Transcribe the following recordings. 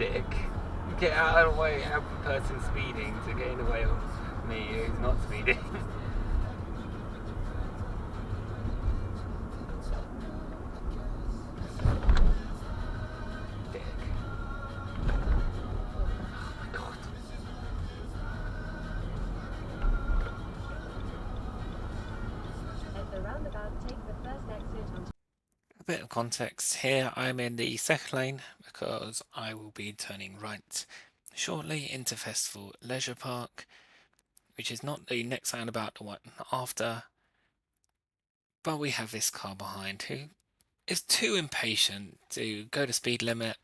dick. Get out of the way, have the person speeding to get in the way of me who's not speeding. Dick. Oh my god. At the roundabout, take the first exit onto... A bit of context here, I'm in the second lane because I will be turning right shortly into Festival Leisure Park, which is not the next roundabout, the one after, but we have this car behind who is too impatient to go the speed limit,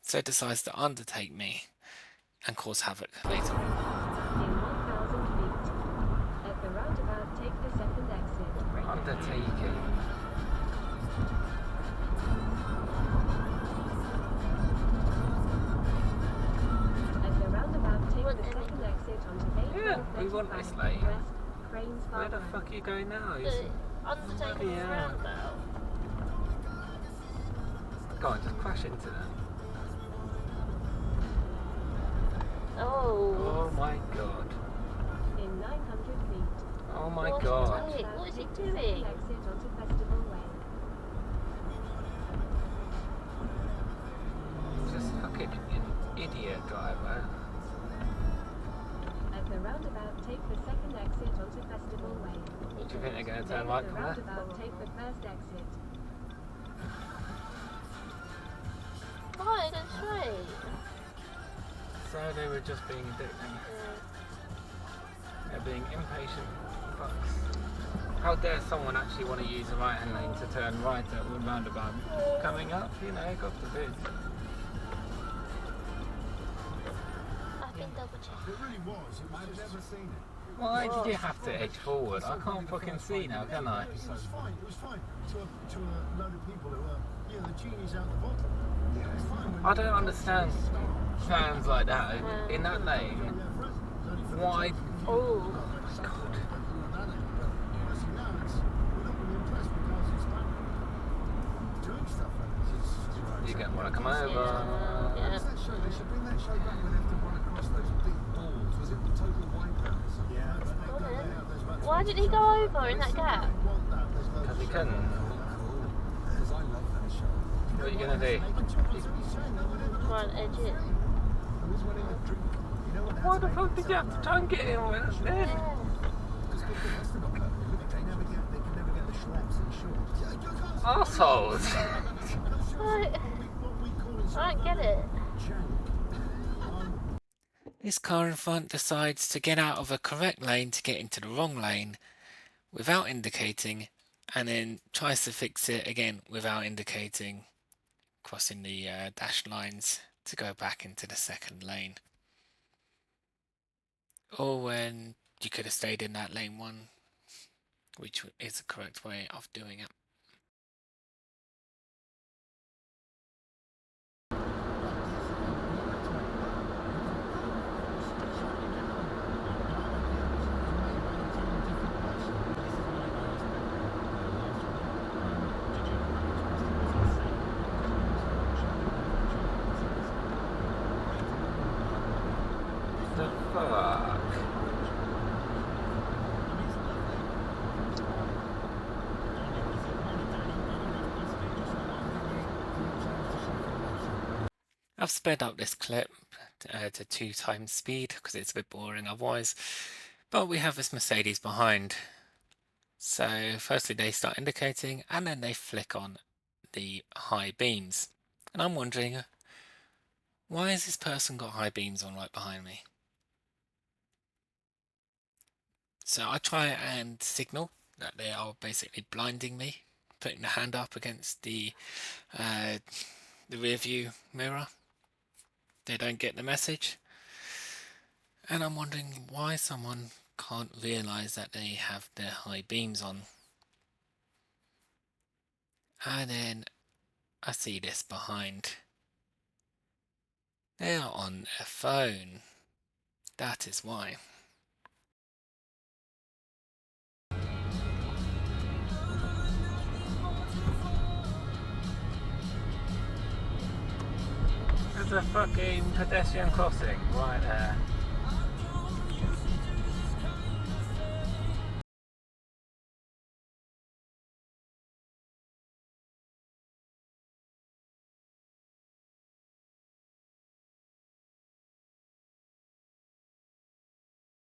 so decides to undertake me and cause havoc later on. In 1,000 feet. At the roundabout, take the second exit. Undertaking. At the roundabout, take the second exit onto Bay. Yeah, we want this lane. West, Cranes Where the Farm. fuck are you going now? Undertaking Yeah. roundabout. Go on, just crash into them. Oh. Oh my god. In 900 feet. Oh my What god. is it? What is he Take the doing? second exit onto Festival Way. Just fucking an idiot driver. At the roundabout, take the second exit onto Festival Way. Do you think they're going to Then turn at right the from there? roundabout, take the first exit. Why? Go straight. So they were just being a dick then. They're being impatient fucks. How dare someone actually want to use the right hand lane to turn right at the roundabout? Coming up, you know, God forbid. I've been double checking. It really was. I've never seen it. Why did you have to edge forward? I can't fucking see now, can I? It was fine. It was fine to a load of people who were, the genies out the bottom. It was fine. I don't understand fans like that in that lane. Why? Oh. God. You don't want to come over. Yeah. They should bring that show back when they have to run across those big balls. Was it the total wipeouts? Yeah. Why did he go over in that gap? Because he couldn't. Because I love that show. What are you going to do? Try and edge it. Why the fuck did you have to try and get him when it's there? Yeah. Arseholes! Like, I don't get it. This car in front decides to get out of a correct lane to get into the wrong lane without indicating, and then tries to fix it again without indicating, crossing the dash lines to go back into the second lane. Or when you could have stayed in that lane one, which is the correct way of doing it. The fuck? I've sped up this clip to 2 times speed because it's a bit boring otherwise, but we have this Mercedes behind. So firstly they start indicating and then they flick on the high beams. And I'm wondering, why has this person got high beams on right behind me? So I try and signal that they are basically blinding me, putting the hand up against the rear view mirror. They don't get the message. And I'm wondering why someone can't realise that they have their high beams on. And then I see this behind. They are on a phone. That is why. There's a fucking pedestrian crossing right there.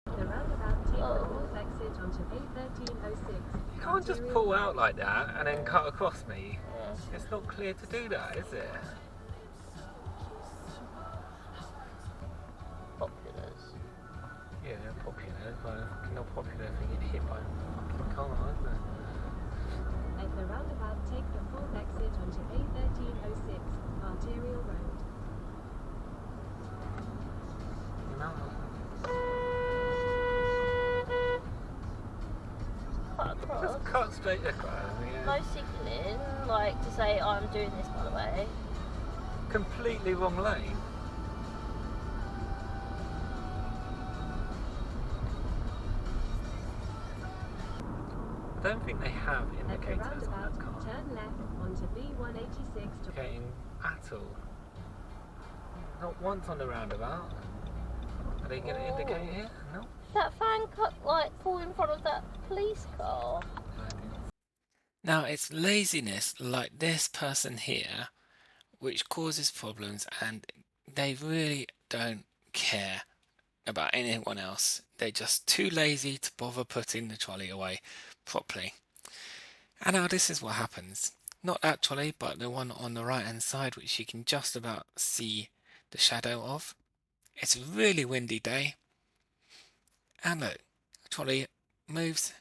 The roundabout take the north exit onto A1306. You can't just pull out like that and then cut across me. It's not clear to do that, is it? Populars. Yeah, they're popular, but fucking not popular if you get hit by a fucking car, isn't it? At the roundabout, take the fourth exit onto A1306, Arterial Road. The amount of Cut across. just cut straight across. Yeah. No signalling, like to say I'm doing this by the way. Completely wrong lane. I don't think they have At the indicators on roundabout, that car. turn left onto B186 to Indicating at all. Not once on the roundabout. Are they going to indicate here? No. That fan cut like pull in front of that police car. Now, it's laziness like this person here which causes problems, and they really don't care about anyone else. They're just too lazy to bother putting the trolley away properly. And now this is what happens. Not that trolley, but the one on the right hand side, which you can just about see the shadow of. It's a really windy day. And look, the trolley moves,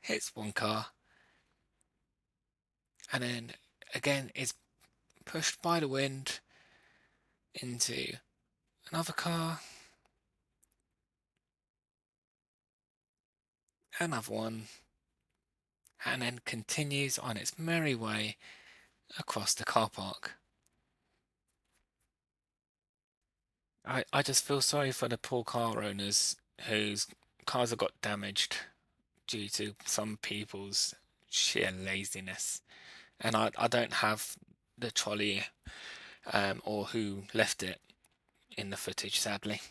hits one car, and then again is pushed by the wind into another car, another one, and then continues on its merry way across the car park. I just feel sorry for the poor car owners whose cars have got damaged due to some people's sheer laziness. And I don't have the trolley or who left it in the footage, sadly.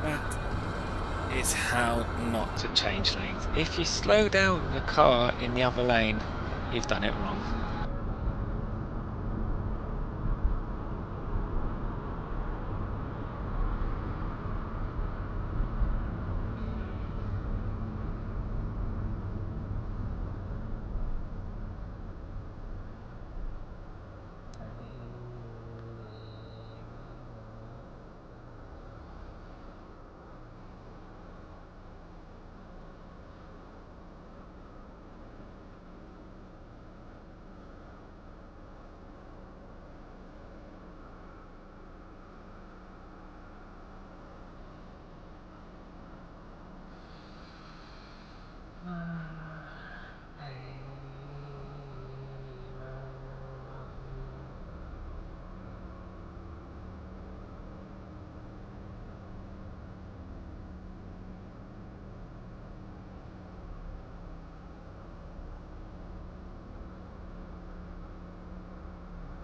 That is how not to change lanes. If you slow down the car in the other lane, you've done it wrong.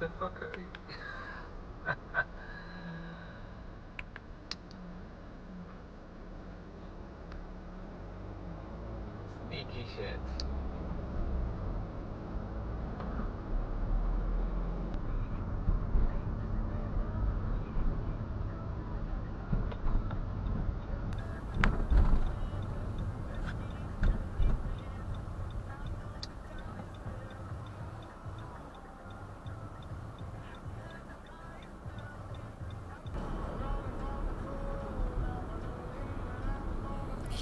The fuck are you? Sneaky shit.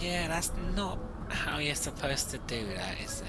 Yeah, that's not how you're supposed to do that, is it?